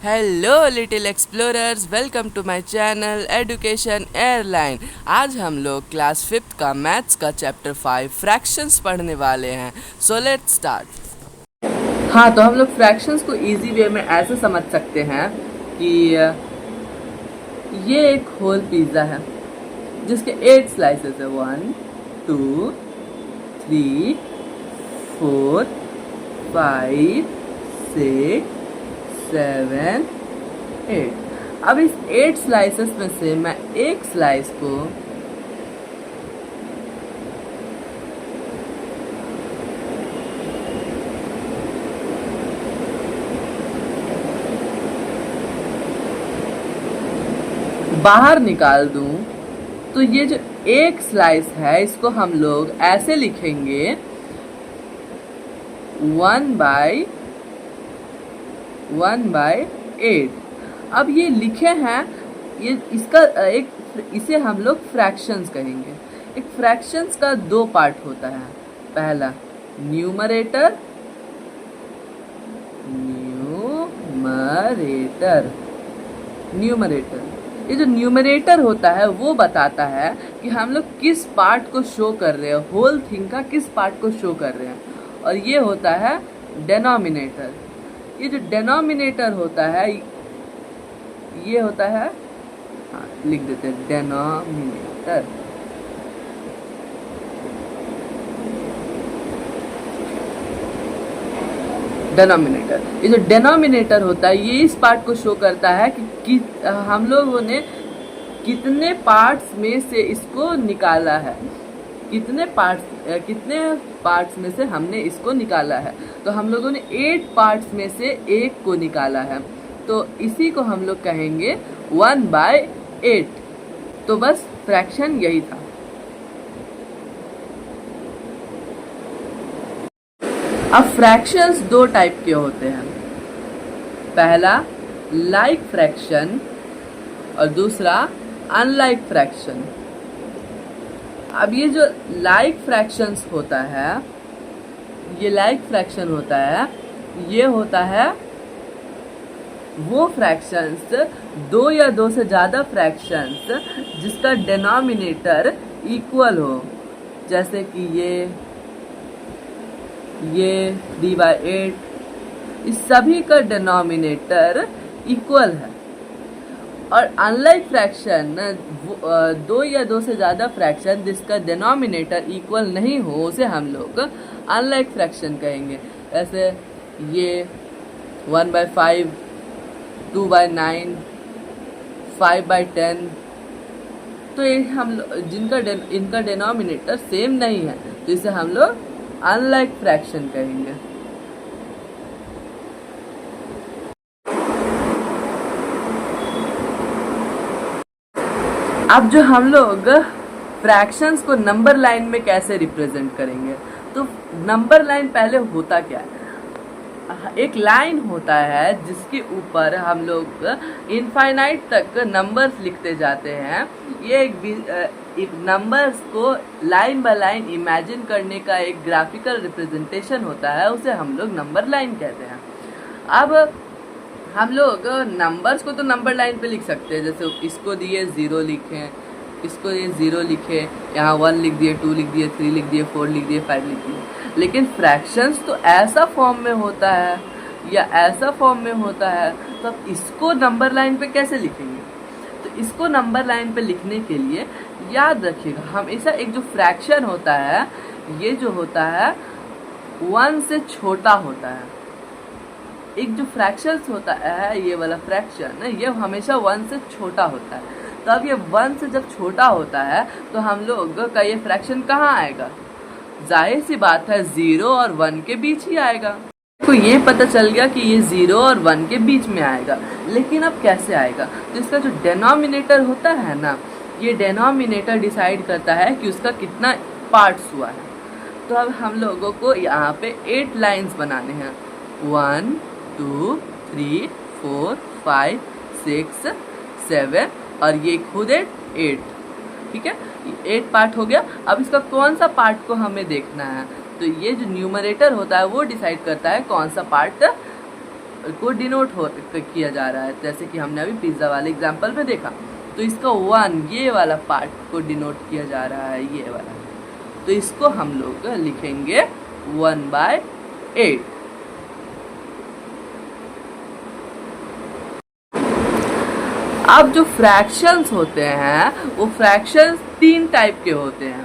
Hello little explorers, welcome to my channel education airline. आज हम लोग क्लास 5th का मैथ्स का चैप्टर 5 फ्रैक्शंस पढ़ने वाले हैं। So let's start. हाँ, तो हम लोग फ्रैक्शंस को इजी वे में ऐसे समझ सकते हैं कि ये एक होल पिज़्ज़ा है जिसके 8 स्लाइसेस है। 1 2 3 4 5 6 7 8। अब इस 8 स्लाइसेस में से मैं एक स्लाइस को बाहर निकाल दूं तो ये जो एक स्लाइस है इसको हम लोग ऐसे लिखेंगे 1/8। अब ये लिखे हैं, ये इसका इसे हम लोग फ्रैक्शंस कहेंगे। एक फ्रैक्शंस का दो पार्ट होता है। पहला न्यूमरेटर, न्यूमरेटर। ये जो न्यूमरेटर होता है वो बताता है कि हम लोग किस पार्ट को शो कर रहे हैं, होल थिंग का किस पार्ट को शो कर रहे हैं। और ये होता है डेनोमिनेटर। ये जो डेनोमिनेटर होता है ये होता है, हाँ लिख देते हैं डेनोमिनेटर। डेनोमिनेटर, ये जो डेनोमिनेटर होता है ये इस पार्ट को शो करता है कि हम लोगों ने कितने पार्ट्स में से इसको निकाला है, कितने पार्ट्स में से हमने इसको निकाला है। तो हम लोगों ने 8 पार्ट्स में से एक को निकाला है, तो इसी को हम लोग कहेंगे 1/8। तो बस फ्रैक्शन यही था। अब फ्रैक्शंस दो टाइप के होते हैं। पहला लाइक फ्रैक्शन और दूसरा अनलाइक फ्रैक्शन। अब ये जो लाइक फ्रैक्शंस होता है, ये लाइक फ्रैक्शन होता है, ये होता है वो फ्रैक्शंस, दो या दो से ज़्यादा फ्रैक्शंस जिसका डिनोमिनेटर इक्वल हो। जैसे कि ये 3/8, इस सभी का डिनोमिनेटर इक्वल है। और अनलाइक फ्रैक्शन, दो या दो से ज़्यादा फ्रैक्शन जिसका डिनोमिनेटर इक्वल नहीं हो उसे हम लोग अनलाइक फ्रैक्शन कहेंगे। जैसे ये 1/5, 2/9, 5/10। तो ये हम इनका डिनोमिनेटर सेम नहीं है, तो इसे हम लोग अनलाइक फ्रैक्शन कहेंगे। अब जो हम लोग फ्रैक्शंस को नंबर लाइन में कैसे रिप्रेजेंट करेंगे, तो नंबर लाइन पहले होता क्या है, एक लाइन होता है जिसके ऊपर हम लोग इनफाइनाइट तक नंबर्स लिखते जाते हैं। ये एक नंबर्स को लाइन बाय लाइन इमेजिन करने का एक ग्राफिकल रिप्रेजेंटेशन होता है, उसे हम लोग नंबर लाइन कहते हैं। अब हम लोग नंबर्स को तो नंबर लाइन पे लिख सकते हैं, जैसे इसको दिए 0 लिखें, इसको ये 0 लिखे, यहाँ 1 लिख दिए, 2 लिख दिए, 3 लिख दिए, 4 लिख दिए, 5 लिख दिए। लेकिन फ्रैक्शंस तो ऐसा फॉर्म में होता है या ऐसा फॉर्म में होता है, तो अब इसको नंबर लाइन पे कैसे लिखेंगे। तो इसको नंबर लाइन पे लिखने के लिए याद रखिएगा, हमेशा एक जो फ्रैक्शन होता है ये जो होता है 1 से छोटा होता है। एक जो फ्रैक्शंस होता है, ये वाला फ्रैक्शन है, ये हमेशा 1 से छोटा होता है। तो अब ये 1 से जब छोटा होता है तो हम लोग का ये फ्रैक्शन कहाँ आएगा, जाहिर सी बात है 0 और 1 के बीच ही आएगा। तो ये पता चल गया कि ये 0 और 1 के बीच में आएगा, लेकिन अब कैसे आएगा। तो इसका जो डिनोमिनेटर होता है ना, ये डिनोमिनेटर डिसाइड करता है कि उसका कितना पार्ट्स हुआ है। तो अब हम लोगों को यहाँ पे 8 लाइन्स बनाने हैं, 1 2 3 4 5 6 7, और ये खुद 8। ठीक है, 8 पार्ट हो गया। अब इसका कौन सा पार्ट को हमें देखना है, तो ये जो न्यूमरेटर होता है वो डिसाइड करता है कौन सा पार्ट को डिनोट किया जा रहा है, जैसे कि हमने अभी पिज्ज़ा वाले एग्जाम्पल में देखा। तो इसका 1 ये वाला पार्ट को डिनोट किया जा रहा है, ये वाला। तो इसको हम लोग लिखेंगे 1/8। अब जो फ्रैक्शंस होते हैं वो फ्रैक्शंस 3 टाइप के होते हैं।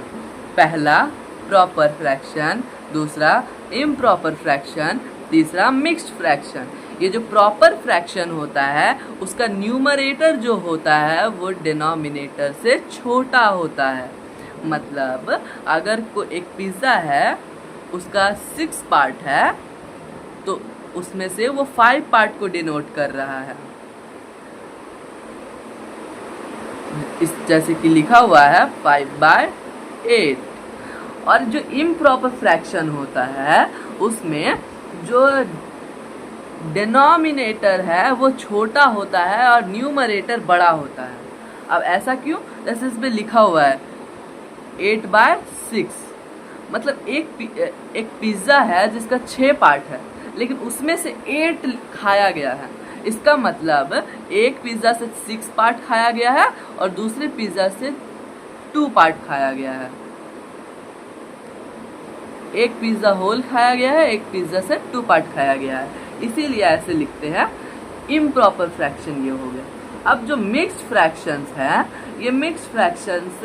पहला प्रॉपर फ्रैक्शन, दूसरा इम्प्रॉपर फ्रैक्शन, तीसरा मिक्स्ड फ्रैक्शन। ये जो प्रॉपर फ्रैक्शन होता है उसका न्यूमरेटर जो होता है वो डिनोमिनेटर से छोटा होता है। मतलब अगर कोई एक पिज़्ज़ा है, उसका 6 पार्ट है, तो उसमें से वो 5 पार्ट को डिनोट कर रहा है। इस जैसे कि लिखा हुआ है 5/8। और जो इम्प्रॉपर फ्रैक्शन होता है उसमें जो डिनोमिनेटर है वो छोटा होता है और न्यूमरेटर बड़ा होता है। अब ऐसा क्यों? जैसे इसमें लिखा हुआ है 8/6, मतलब एक पिज़्ज़ा है जिसका 6 पार्ट है, लेकिन उसमें से 8 खाया गया है। इसका मतलब एक पिज़्ज़ा से 6 पार्ट खाया गया है और दूसरे पिज़्ज़ा से 2 पार्ट खाया गया है। एक पिज़्ज़ा होल खाया गया है, एक पिज़्ज़ा से 2 पार्ट खाया गया है, इसीलिए ऐसे लिखते हैं। इम्प्रॉपर फ्रैक्शन ये हो गया। अब जो मिक्स्ड फ्रैक्शंस है, ये मिक्स्ड फ्रैक्शंस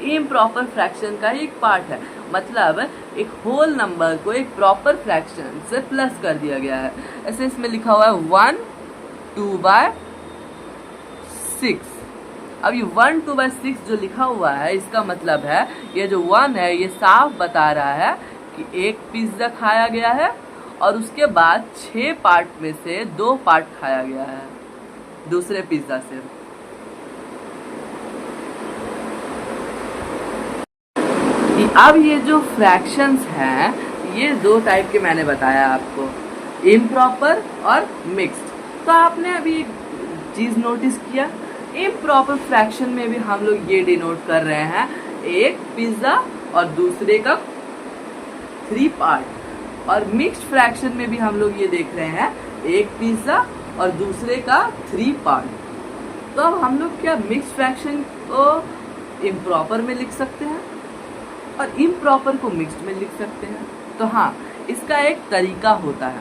इम्प्रॉपर फ्रैक्शन का एक पार्ट है। मतलब एक होल नंबर को एक प्रॉपर फ्रैक्शन से प्लस कर दिया गया है। ऐसे इसमें लिखा हुआ है 1/2/6। अब ये 1/2/6 जो लिखा हुआ है, इसका मतलब है ये जो 1 है ये साफ बता रहा है कि एक पिज़्ज़ा खाया गया है और उसके बाद 6 पार्ट में से 2 पार्ट खाया गया है दूसरे पिज़्ज़ा से। अब ये जो फ्रैक्शंस हैं, ये 2 टाइप के मैंने बताया आपको, इम्प्रॉपर और मिक्स्ड। तो आपने अभी एक चीज़ नोटिस किया, इम्प्रॉपर फ्रैक्शन में भी हम लोग ये डिनोट कर रहे हैं एक पिज़्ज़ा और दूसरे का 3 पार्ट, और मिक्स्ड फ्रैक्शन में भी हम लोग ये देख रहे हैं एक पिज़्ज़ा और दूसरे का 3 पार्ट। तो अब हम लोग क्या मिक्स्ड फ्रैक्शन को इम्प्रॉपर में लिख सकते हैं और इम्प्रॉपर को मिक्स्ड में लिख सकते हैं। तो हाँ, इसका एक तरीका होता है।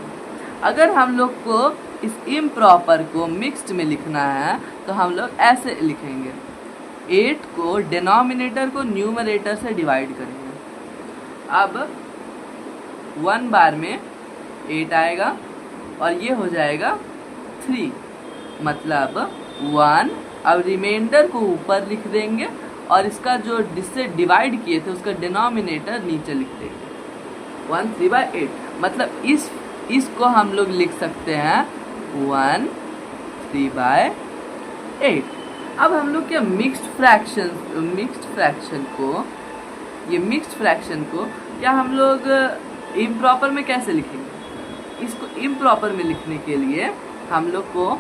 अगर हम लोग को इस इम्प्रॉपर को मिक्स्ड में लिखना है तो हम लोग ऐसे लिखेंगे, 8 को डिनोमिनेटर को न्यूमरेटर से डिवाइड करेंगे। अब 1 बार में 8 आएगा और ये हो जाएगा 3, मतलब 1। अब रिमाइंडर को ऊपर लिख देंगे और इसका जो जिससे डिवाइड किए थे उसका डिनोमिनेटर नीचे लिख देंगे, 1 3/8। मतलब इसको हम लोग लिख सकते हैं 1 3/8। अब हम लोग क्या मिक्स्ड फ्रैक्शन को क्या हम लोग इम्प्रॉपर में कैसे लिखेंगे? इसको इम्प्रॉपर में लिखने के लिए हम लोग को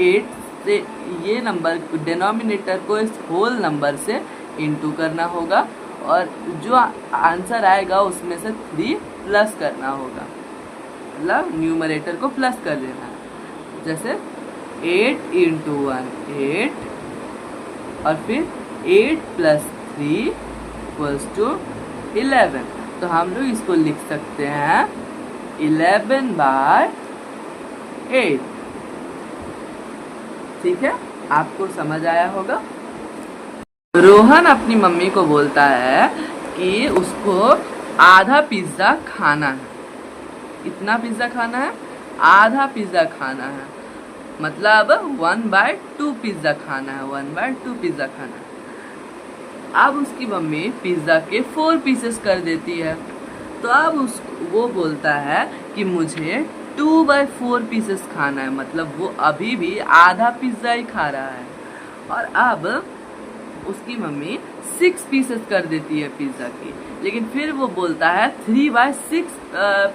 8 से ये नंबर डिनोमिनेटर को इस होल नंबर से इनटू करना होगा और जो आंसर आएगा उसमें से 3 प्लस करना होगा, मतलब न्यूमरेटर को प्लस कर देना है। जैसे 8 × 1 8 और फिर 8 + 3 = 11। तो हम लोग इसको लिख सकते हैं 11/8। ठीक है, आपको समझ आया होगा। रोहन अपनी मम्मी को बोलता है कि उसको आधा पिज़्ज़ा खाना है। इतना पिज़्ज़ा खाना है, आधा पिज़्ज़ा खाना है, मतलब 1/2 पिज़्ज़ा खाना है, 1/2 पिज़्ज़ा खाना है। अब उसकी मम्मी पिज़्ज़ा के 4 पीसेस कर देती है, तो अब वो बोलता है कि मुझे 2/4 पीसेस खाना है, मतलब वो अभी भी आधा पिज़्ज़ा ही खा रहा है। और अब उसकी मम्मी 6 पीसेस कर देती है पिज़्ज़ा की, लेकिन फिर वो बोलता है 3/6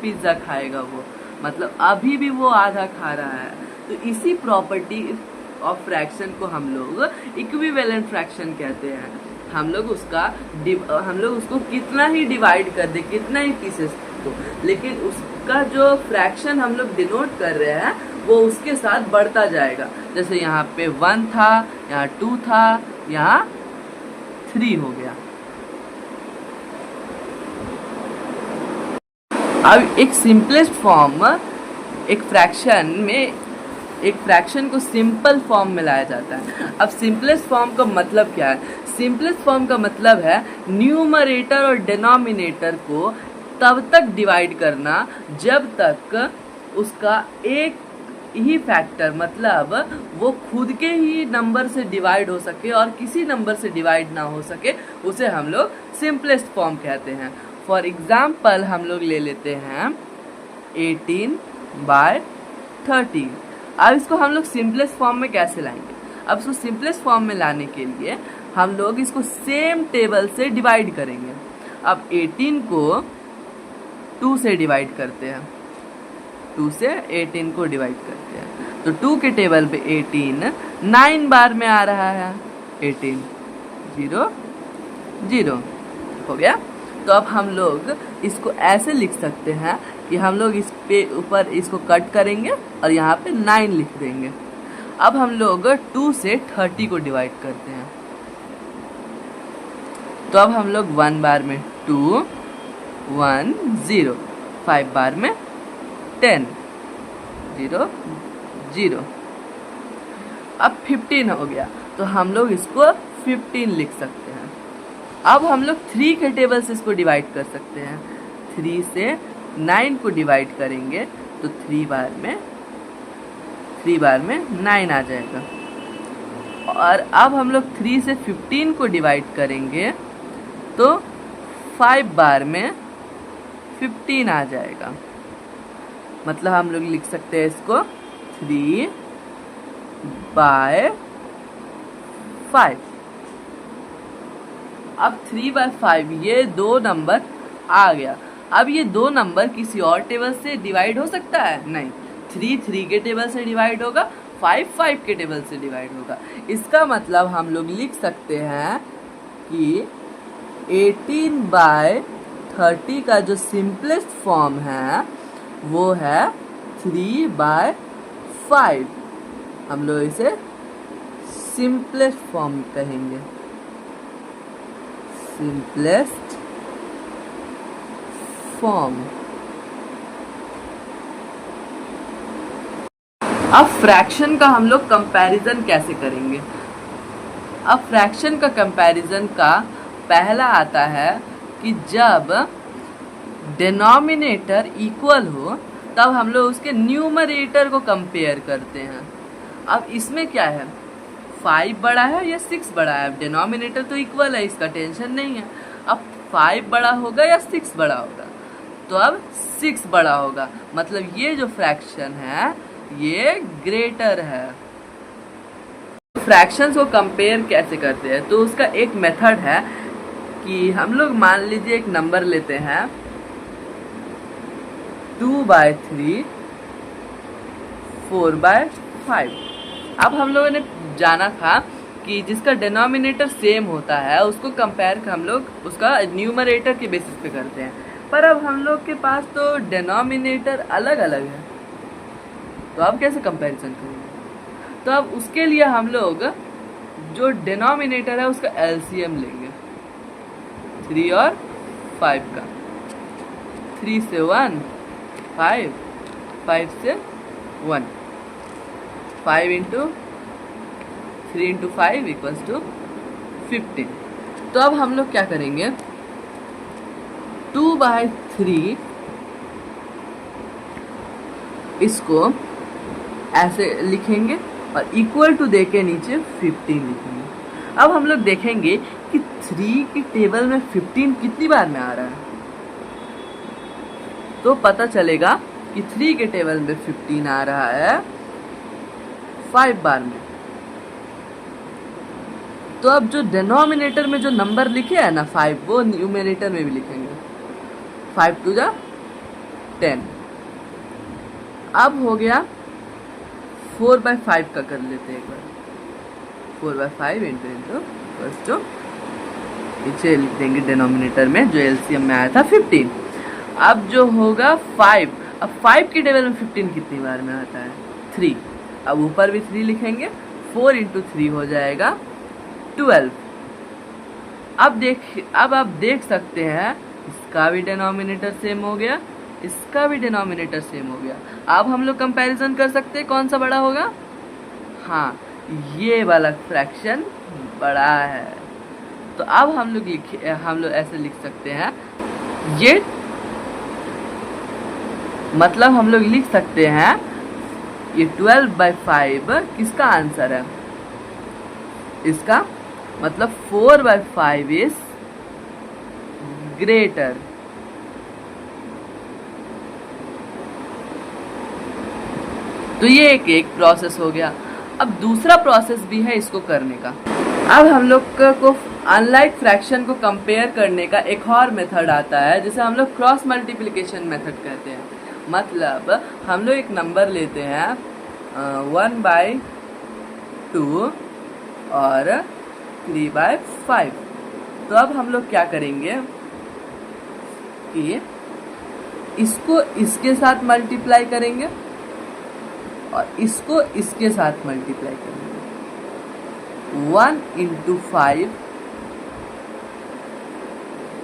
पिज़्ज़ा खाएगा वो, मतलब अभी भी वो आधा खा रहा है। तो इसी प्रॉपर्टी ऑफ फ्रैक्शन को हम लोग इक्विवेलेंट फ्रैक्शन कहते हैं। हम लोग उसको कितना ही डिवाइड कर दे, कितना ही पीसेस, तो लेकिन का जो फ्रैक्शन हम लोग डिनोट कर रहे हैं वो उसके साथ बढ़ता जाएगा। जैसे यहाँ पे 1 था, यहाँ 2 था, यहाँ 3 हो गया। अब एक सिंपलेस्ट फॉर्म, एक फ्रैक्शन में एक फ्रैक्शन को सिंपल फॉर्म में लाया जाता है। अब सिंपलेस्ट फॉर्म का मतलब क्या है? सिंपलेस्ट फॉर्म का मतलब है न्यूमरेटर और डिनोमिनेटर को तब तक डिवाइड करना जब तक उसका एक ही फैक्टर, मतलब वो खुद के ही नंबर से डिवाइड हो सके और किसी नंबर से डिवाइड ना हो सके, उसे हम लोग सिंपलेस्ट फॉर्म कहते हैं। फॉर एग्जाम्पल हम लोग ले लेते हैं 18/30। अब इसको हम लोग सिंपलेस्ट फॉर्म में कैसे लाएंगे? अब इसको सिंपलेस्ट फॉर्म में लाने के लिए हम लोग इसको सेम टेबल से डिवाइड करेंगे। अब 18 को 2 से डिवाइड करते हैं, 2 से 18 को डिवाइड करते हैं, तो 2 के टेबल पे 18 9 बार में आ रहा है। 18 0 0 हो गया। तो अब हम लोग इसको ऐसे लिख सकते हैं कि हम लोग इस पे ऊपर इसको कट करेंगे और यहाँ पे 9 लिख देंगे। अब हम लोग 2 से 30 को डिवाइड करते हैं, तो अब हम लोग 1 बार में 2 1 0, 5 बार में 10 0 0। अब 15 हो गया, तो हम लोग इसको 15 लिख सकते हैं। अब हम लोग 3 के टेबल से इसको डिवाइड कर सकते हैं। 3 से 9 को डिवाइड करेंगे तो 3 बार में 9 आ जाएगा। और अब हम लोग 3 से 15 को डिवाइड करेंगे तो 5 बार में 15 आ जाएगा। मतलब हम लोग लिख सकते हैं इसको 3/5। अब 3/5 ये 2 नंबर आ गया। अब ये 2 नंबर किसी और टेबल से डिवाइड हो सकता है? नहीं। 3 3 के टेबल से डिवाइड होगा, 5 5 के टेबल से डिवाइड होगा। इसका मतलब हम लोग लिख सकते हैं कि 18/30 का जो सिंपलेस्ट फॉर्म है वो है 3/5। हम लोग इसे सिंपलेस्ट फॉर्म कहेंगे, सिंपलेस्ट फॉर्म। अब फ्रैक्शन का हम लोग कंपैरिजन कैसे करेंगे? अब फ्रैक्शन का कंपैरिजन का पहला आता है कि जब डिनोमिनेटर इक्वल हो तब हम लोग उसके न्यूमरेटर को कंपेयर करते हैं। अब इसमें क्या है, 5 बड़ा है या 6 बड़ा है? अब डिनोमिनेटर तो इक्वल है, इसका टेंशन नहीं है। अब 5 बड़ा होगा या 6 बड़ा होगा? तो अब 6 बड़ा होगा, मतलब ये जो फ्रैक्शन है ये ग्रेटर है। फ्रैक्शंस को कंपेयर कैसे करते हैं? तो उसका एक मेथड है कि हम लोग मान लीजिए एक नंबर लेते हैं 2/3 4/5। अब हम लोगों ने जाना था कि जिसका डिनोमिनेटर सेम होता है उसको कंपेयर हम लोग उसका न्यूमरेटर के बेसिस पे करते हैं, पर अब हम लोग के पास तो डिनोमिनेटर अलग अलग है, तो अब कैसे कंपैरिजन करेंगे? तो अब उसके लिए हम लोग जो डिनोमिनेटर है उसका एलसीएम लेंगे 3 और 5 का। 3 से 1 5, 5 से 1, 5 इंटू 3 इंटू 5 इक्वल्स टू 15। तो अब हम लोग क्या करेंगे, 2/3 इसको ऐसे लिखेंगे और इक्वल टू दे के नीचे 15 लिखेंगे। अब हम लोग देखेंगे कि 3 की टेबल में 15 कितनी बार में आ रहा है, तो पता चलेगा कि 3 के टेबल में 15 आ रहा है 5 बार में। तो अब जो डिनोमिनेटर में जो नंबर लिखे है ना 5, वो न्यूमरेटर में भी लिखेंगे। 5 2 जा 10। अब हो गया 4/5 का कर लेते हैं एक बार। 4/5 इंटू फर्स्ट जो पीछे लिख देंगे डिनोमिनेटर में जो एलसीएम में आया था 15। अब जो होगा 5 अब 5 के टेबल में 15 कितनी बार में आता है? 3। अब ऊपर भी 3 लिखेंगे, 4 इंटू 3 हो जाएगा 12। अब आप देख सकते हैं इसका भी डिनोमिनेटर सेम हो गया, इसका भी डिनोमिनेटर सेम हो गया। अब हम लोग कंपैरिजन कर सकते हैं कौन सा बड़ा होगा। हाँ, ये वाला फ्रैक्शन बड़ा है। तो अब हम लोग ऐसे लिख सकते हैं, ये मतलब हम लोग लिख सकते हैं ये 12/5 किसका आंसर है? इसका मतलब 4/5 इज ग्रेटर। तो ये एक प्रोसेस हो गया। अब दूसरा प्रोसेस भी है इसको करने का। अब हम लोग को अनलाइक फ्रैक्शन को कंपेयर करने का एक और मेथड आता है जिसे हम लोग क्रॉस मल्टीप्लिकेशन मेथड कहते हैं। मतलब हम लोग एक नंबर लेते हैं 1/2 और 3/5। तो अब हम लोग क्या करेंगे कि इसको इसके साथ मल्टीप्लाई करेंगे और इसको इसके साथ मल्टीप्लाई करेंगे। 1 इंटू 5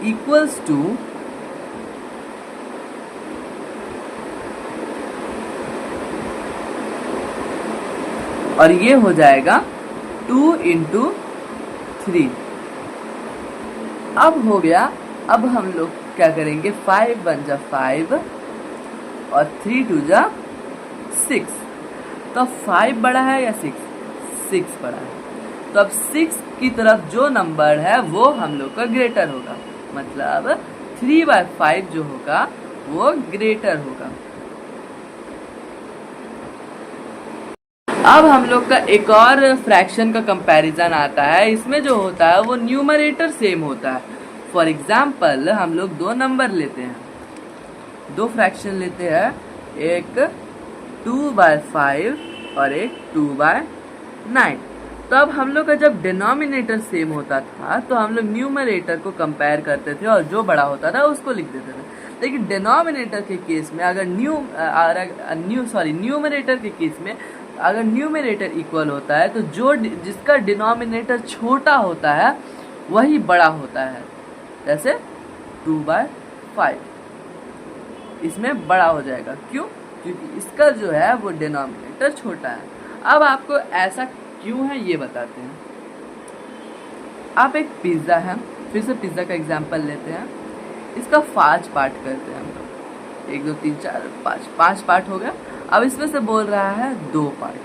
इक्वल्स टू और ये हो जाएगा 2 इंटू 3। अब हो गया। अब हम लोग क्या करेंगे, 5 1 जा 5 और 3 2 जा 6। तो 5 बड़ा है या 6? 6 बड़ा है। तो अब 6 की तरफ जो नंबर है वो हम लोग का ग्रेटर होगा। मतलब 3/5 जो होगा वो ग्रेटर होगा। अब हम लोग का एक और फ्रैक्शन का कंपैरिजन आता है। इसमें जो होता है वो न्यूमरेटर सेम होता है। फॉर एग्जाम्पल हम लोग दो नंबर लेते हैं, दो फ्रैक्शन लेते हैं, एक 2/5 और एक 2/9। तो अब हम लोग का जब डिनोमिनेटर सेम होता था तो हम लोग न्यूमरेटर को कंपेयर करते थे और जो बड़ा होता था उसको लिख देते थे। लेकिन डिनोमिनेटर के केस में अगर न्यूमरेटर के केस में अगर न्यूमरेटर इक्वल होता है तो जो जिसका डिनोमिनेटर छोटा होता है वही बड़ा होता है। जैसे 2/5 इसमें बड़ा हो जाएगा। क्यों? क्योंकि इसका जो है वो डिनोमिनेटर छोटा है। अब आपको ऐसा क्यों है ये बताते हैं। आप एक पिज्ज़ा है, फिर से पिज्ज़ा का एग्जांपल लेते हैं। इसका 5 पार्ट करते हैं हम लोग, 1 2 3 4 5 पार्ट हो गया। अब इसमें से बोल रहा है 2 पार्ट,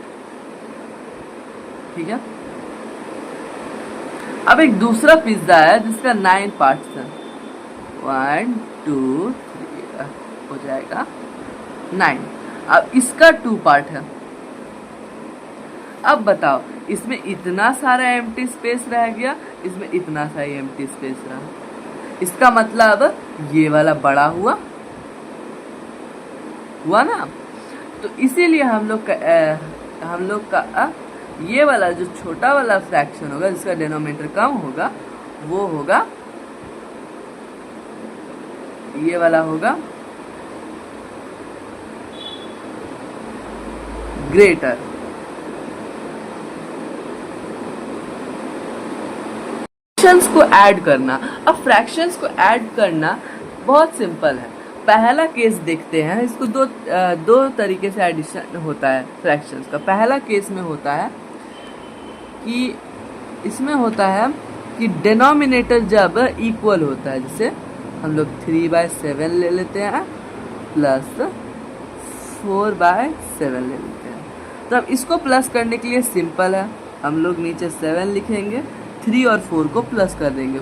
ठीक है। अब एक दूसरा पिज्ज़ा है जिसका 9 पार्ट्स है, 1 2 3 हो जाएगा 9। अब इसका 2 पार्ट है। अब बताओ इसमें इतना सारा एम्प्टी स्पेस रह गया, इसमें इतना सा एम्प्टी स्पेस रहा। इसका मतलब ये वाला बड़ा हुआ ना। तो इसीलिए हम लोग का ये वाला जो छोटा वाला फ्रैक्शन होगा जिसका डिनोमिनेटर कम होगा वो होगा, ये वाला होगा ग्रेटर। फ्रैक्शंस को ऐड करना। अब फ्रैक्शंस को ऐड करना बहुत सिंपल है। पहला केस देखते हैं, इसको दो तरीके से एडिशन होता है फ्रैक्शंस का। पहला केस में होता है कि इसमें होता है कि डिनोमिनेटर जब इक्वल होता है, जैसे हम लोग 3/7 ले लेते हैं प्लस 4/7 ले लेते हैं। तो अब इसको प्लस करने के लिए सिंपल है, हम लोग नीचे 7 लिखेंगे, 3 और 4 को प्लस कर देंगे,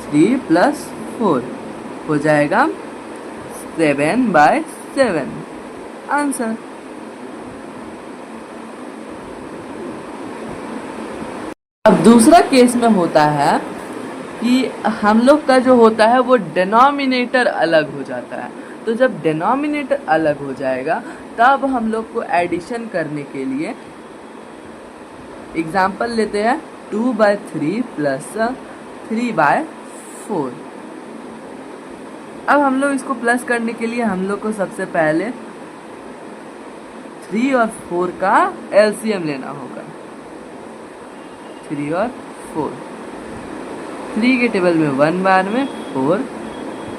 3 + 4 हो जाएगा 7/7 आंसर। अब दूसरा केस में होता है कि हम लोग का जो होता है वो डिनोमिनेटर अलग हो जाता है। तो जब डिनोमिनेटर अलग हो जाएगा तब हम लोग को एडिशन करने के लिए एग्जाम्पल लेते हैं 2/3 + 3/4। अब हम लोग इसको प्लस करने के लिए हम लोग को सबसे पहले 3 और 4 का एलसीएम लेना होगा। 3 और 4, 3 के टेबल में 1 बार में 4,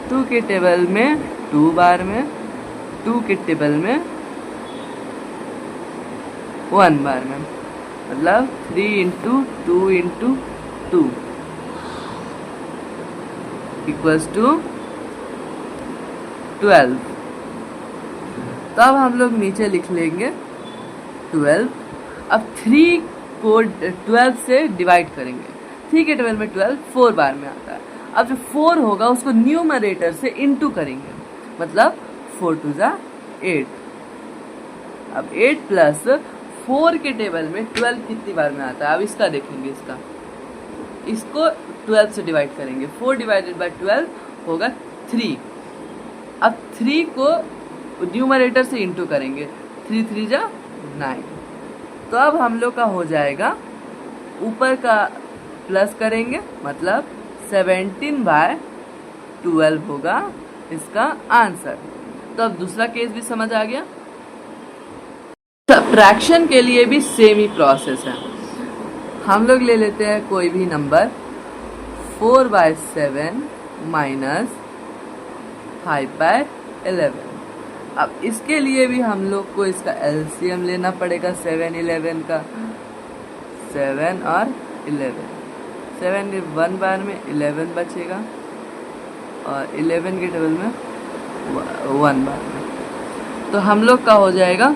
2 के टेबल में 2 बार में, 2 के टेबल में 1 बार में, मतलब 3 इंटू 2 इंटू 2 इक्वल्स टू 12। तो अब हम लोग नीचे लिख लेंगे 12। अब 3 को 12 से डिवाइड करेंगे। 3 के टेबल में 12 4 बार में आता है। अब जो 4 होगा उसको न्यूमरेटर से इनटू करेंगे, मतलब 4 2 जा 8। अब 8 प्लस 4 के टेबल में 12 कितनी बार में आता है, अब इसका देखेंगे। इसको 12 से डिवाइड करेंगे। 4 डिवाइडेड बाय 12 होगा 3। अब 3 को न्यूमरेटर से इंटू करेंगे। 3 3 जा 9। तो अब हम लोग का हो जाएगा, ऊपर का प्लस करेंगे, मतलब 17 बाय 12 होगा इसका आंसर। तो अब दूसरा केस भी समझ आ गया। सब्ट्रैक्शन के लिए भी सेम ही प्रोसेस है। हम लोग ले लेते हैं कोई भी नंबर, 4 बाय 7 माइनस 5 बाय 11। अब इसके लिए भी हम लोग को इसका एलसीएम लेना पड़ेगा 7 11 का। 7 और 11, 7 के 1 बार में 11 बचेगा और 11 के टेबल में 1 बार में। तो हम लोग का हो जाएगा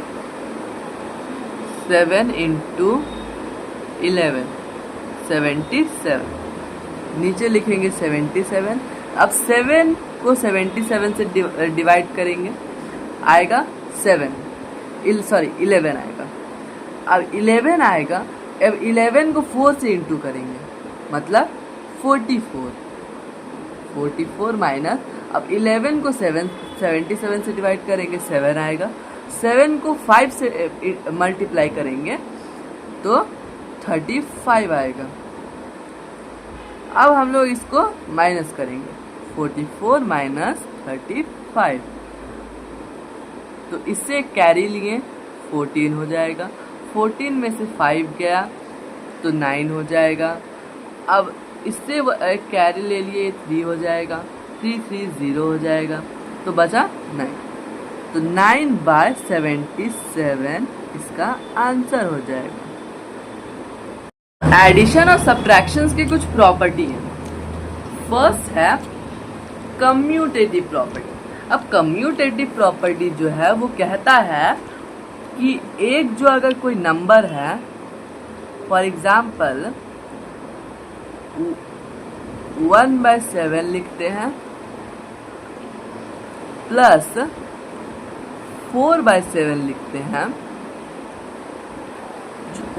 7 इंटू 11 77। नीचे लिखेंगे 77। अब 7 को 77 से डिवाइड करेंगे, आएगा 11 आएगा। अब 11 आएगा। अब 11 को 4 से इंटू करेंगे, मतलब 44 माइनस, अब 11 को 77 से डिवाइड करेंगे, 7 आएगा। 7 को 5 से मल्टीप्लाई करेंगे तो 35 आएगा। अब हम लोग इसको माइनस करेंगे, 44 माइनस 35। तो इससे कैरी लिए 14 हो जाएगा। 14 में से 5 गया तो 9 हो जाएगा। अब इससे कैरी ले लिए 3 हो जाएगा, 3 3 0 हो जाएगा, तो बचा 9। तो 9 बाय 77 इसका आंसर हो जाएगा। एडिशन और सब्ट्रैक्शंस की कुछ प्रॉपर्टी है। फर्स्ट है कम्यूटेटिव प्रॉपर्टी। अब कम्यूटेटिव प्रॉपर्टी जो है वो कहता है कि एक जो अगर कोई नंबर है, फॉर एग्जाम्पल 1/7 लिखते हैं प्लस 4/7 लिखते हैं,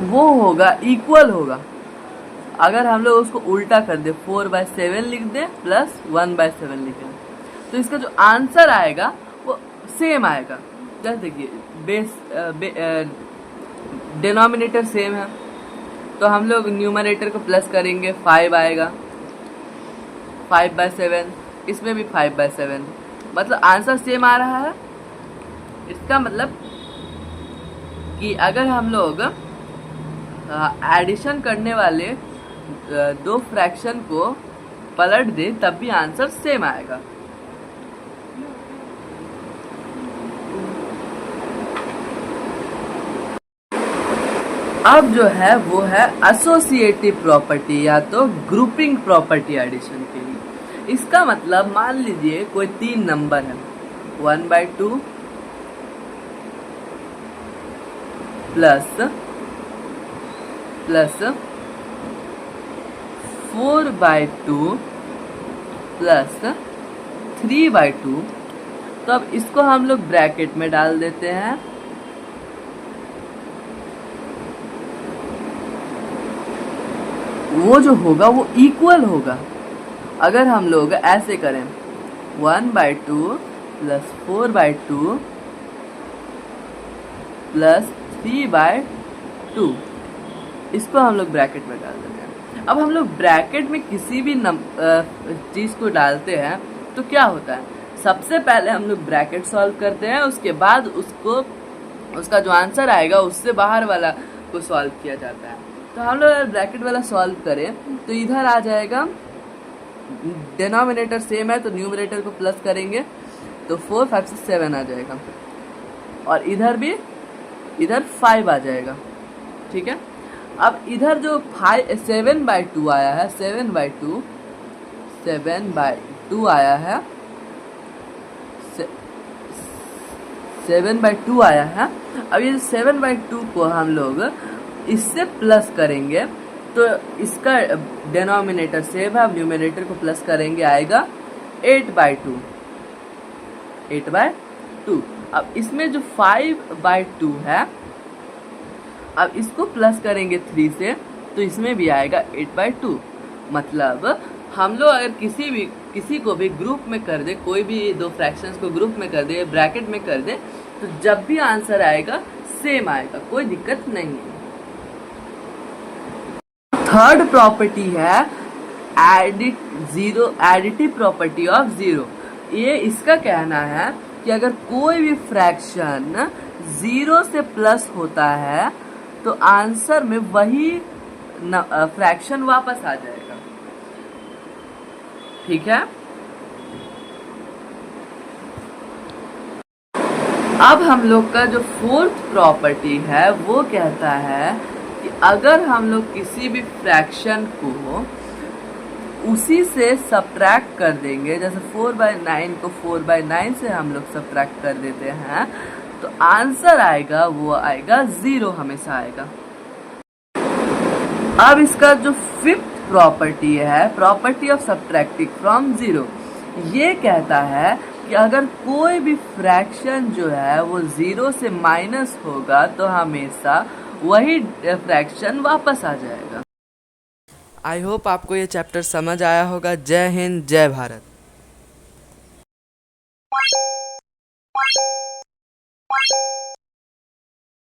वो होगा इक्वल होगा। अगर हम लोग उसको उल्टा कर दे, 4/7 लिख दे प्लस 1/7 लिखें, तो इसका जो आंसर आएगा वो सेम आएगा। जैसे देखिए डिनोमिनेटर सेम है, तो हम लोग न्यूमरेटर को प्लस करेंगे, 5 आएगा। 5/7, इसमें भी 5/7, मतलब आंसर सेम आ रहा है। इसका मतलब कि अगर हम लोग एडिशन करने वाले दो फ्रैक्शन को पलट दें तब भी आंसर सेम आएगा। अब जो है वो है एसोसिएटिव प्रॉपर्टी या तो ग्रुपिंग प्रॉपर्टी एडिशन के लिए। इसका मतलब मान लीजिए कोई 3 नंबर है, 1/2 प्लस 4/2 प्लस 3/2। तो अब इसको हम लोग ब्रैकेट में डाल देते हैं। वो जो होगा वो इक्वल होगा। अगर हम लोग ऐसे करें 1/2 प्लस 4/2 प्लस 3/2, इसको हम लोग ब्रैकेट में डाल देते हैं। अब हम लोग ब्रैकेट में किसी भी चीज़ को डालते हैं तो क्या होता है, सबसे पहले हम लोग ब्रैकेट सॉल्व करते हैं, उसके बाद उसका जो आंसर आएगा उससे बाहर वाला को सॉल्व किया जाता है। तो हम लोग अगर ब्रैकेट वाला सॉल्व करें तो इधर आ जाएगा, डिनोमिनेटर सेम है तो न्यूमरेटर को प्लस करेंगे तो 4 5 6 7 आ जाएगा, और इधर भी 5 आ जाएगा। ठीक है, अब इधर जो 7/2 आया है, 7/2 आया है, 7/2 आया है। अब ये 7/2 को हम लोग इससे प्लस करेंगे तो इसका डिनोमिनेटर सेम है, अब न्यूमरेटर को प्लस करेंगे आएगा 8/2। अब इसमें जो 5/2 है, अब इसको प्लस करेंगे 3 से तो इसमें भी आएगा 8/2। मतलब हम लोग अगर किसी को भी ग्रुप में कर दे, कोई भी दो फ्रैक्शंस को ग्रुप में कर दे, ब्रैकेट में कर दे, तो जब भी आंसर आएगा सेम आएगा, कोई दिक्कत नहीं है। थर्ड प्रॉपर्टी है एडिटिव प्रॉपर्टी ऑफ जीरो। ये इसका कहना है कि अगर कोई भी फ्रैक्शन 0 से प्लस होता है तो आंसर में वही फ्रैक्शन वापस आ जाएगा। ठीक है, अब हम लोग का जो फोर्थ प्रॉपर्टी है वो कहता है कि अगर हम लोग किसी भी फ्रैक्शन को उसी से सब्ट्रैक्ट कर देंगे, जैसे 4/9 को 4/9 से हम लोग सब्ट्रैक्ट कर देते हैं, तो आंसर आएगा वो आएगा 0 हमेशा आएगा। अब इसका जो फिफ्थ प्रॉपर्टी है, प्रॉपर्टी ऑफ सब्ट्रैक्टिंग फ्रॉम 0, ये कहता है कि अगर कोई भी फ्रैक्शन जो है वो 0 से माइनस होगा तो हमेशा वही फ्रैक्शन वापस आ जाएगा। आई होप आपको ये चैप्टर समझ आया होगा। जय हिंद, जय भारत।